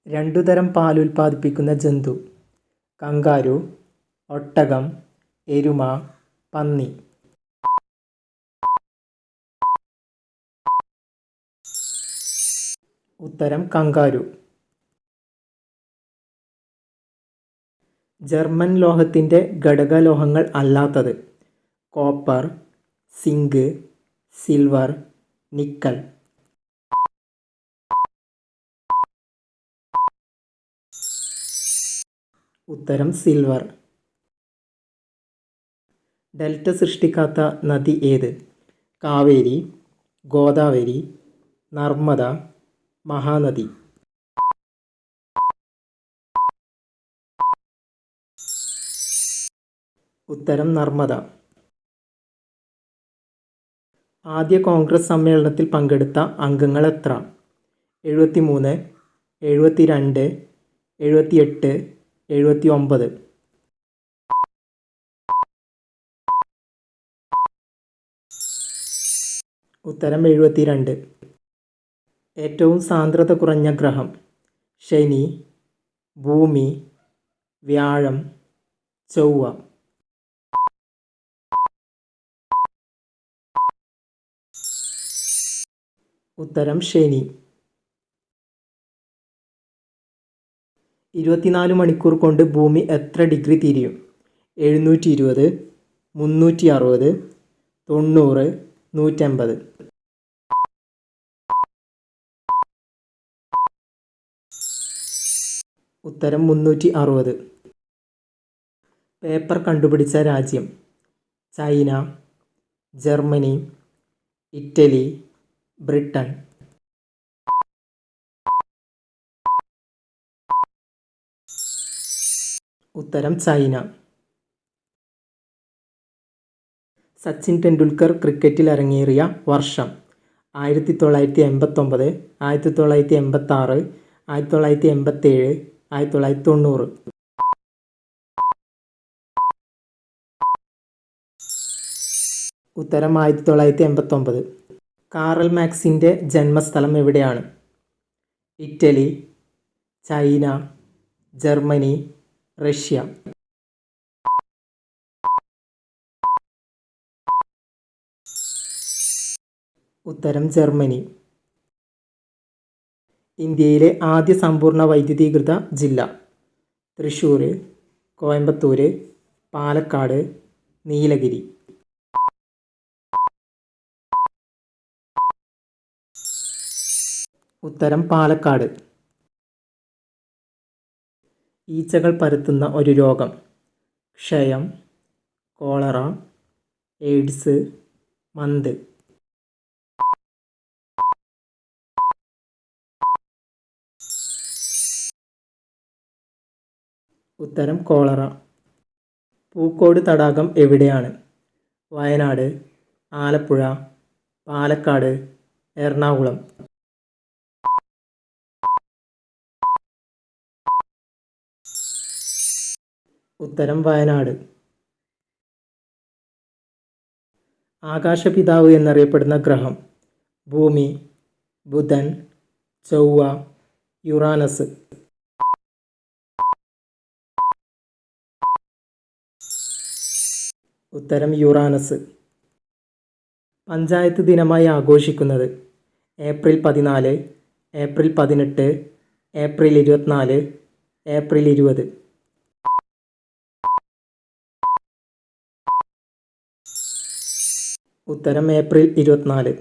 രണ്ടുതരം പാലുൽപാദിപ്പിക്കുന്ന ജന്തു. കങ്കാരു, ഒട്ടകം, എരുമ, പന്നി. ഉത്തരം കങ്കാരു. ജർമ്മൻ ലോഹത്തിൻ്റെ ഘടകലോഹങ്ങൾ അല്ലാത്തത്. Copper, zinc, silver, nickel. ഉത്തരം സിൽവർ. ഡെൽറ്റ സൃഷ്ടിക്കാത്ത നദി ഏത്? കാവേരി, ഗോദാവരി, നർമ്മദ, മഹാനദി. ഉത്തരം നർമ്മദ. ആദ്യ കോൺഗ്രസ് സമ്മേളനത്തിൽ പങ്കെടുത്ത അംഗങ്ങൾ എത്ര? 73, 72, 78, 79. ഉത്തരം 72. ഏറ്റവും സാന്ദ്രത കുറഞ്ഞ ഗ്രഹം? ശനി, ഭൂമി, വ്യാഴം, ചൊവ്വ. ഉത്തരം ശനി. 24 മണിക്കൂർ കൊണ്ട് ഭൂമി എത്ര ഡിഗ്രി തിരിയും? 720, 360, 90, 180. ഉത്തരം 360. പേപ്പർ കണ്ടുപിടിച്ച രാജ്യം? China, Germany, Italy, Britain. ഉത്തരം ചൈന. സച്ചിൻ ടെണ്ടുൽക്കർ ക്രിക്കറ്റിൽ അരങ്ങേറിയ വർഷം? 1989, 1986, 1987, 1990. ഉത്തരം 1989. കാറൽ മാക്സിൻ്റെ ജന്മസ്ഥലം എവിടെയാണ്? Italy, China, Germany, Russia. ഉത്തരം ജർമ്മനി. ഇന്ത്യയിലെ ആദ്യ സമ്പൂർണ്ണ വൈദ്യുതീകൃത ജില്ല? തൃശ്ശൂർ, കോയമ്പത്തൂർ, പാലക്കാട്, നീലഗിരി. ഉത്തരം പാലക്കാട്. ഈച്ചകൾ പരത്തുന്ന ഒരു രോഗം? ക്ഷയം, കോളറ, എയ്ഡ്സ്, മന്ത്. ഉത്തരം കോളറ. പൂക്കോട് തടാകം എവിടെയാണ്? വയനാട്, ആലപ്പുഴ, പാലക്കാട്, എറണാകുളം. ഉത്തരം വയനാട്. ആകാശപിതാവ് എന്നറിയപ്പെടുന്ന ഗ്രഹം? ഭൂമി, ബുധൻ, ചൊവ്വ, യുറാനസ്. ഉത്തരം യുറാനസ്. പഞ്ചായത്ത് ദിനമായി ആഘോഷിക്കുന്നത്? April 14, April 18, April 24, April 20. ഉത്തരം ഏപ്രിൽ 24.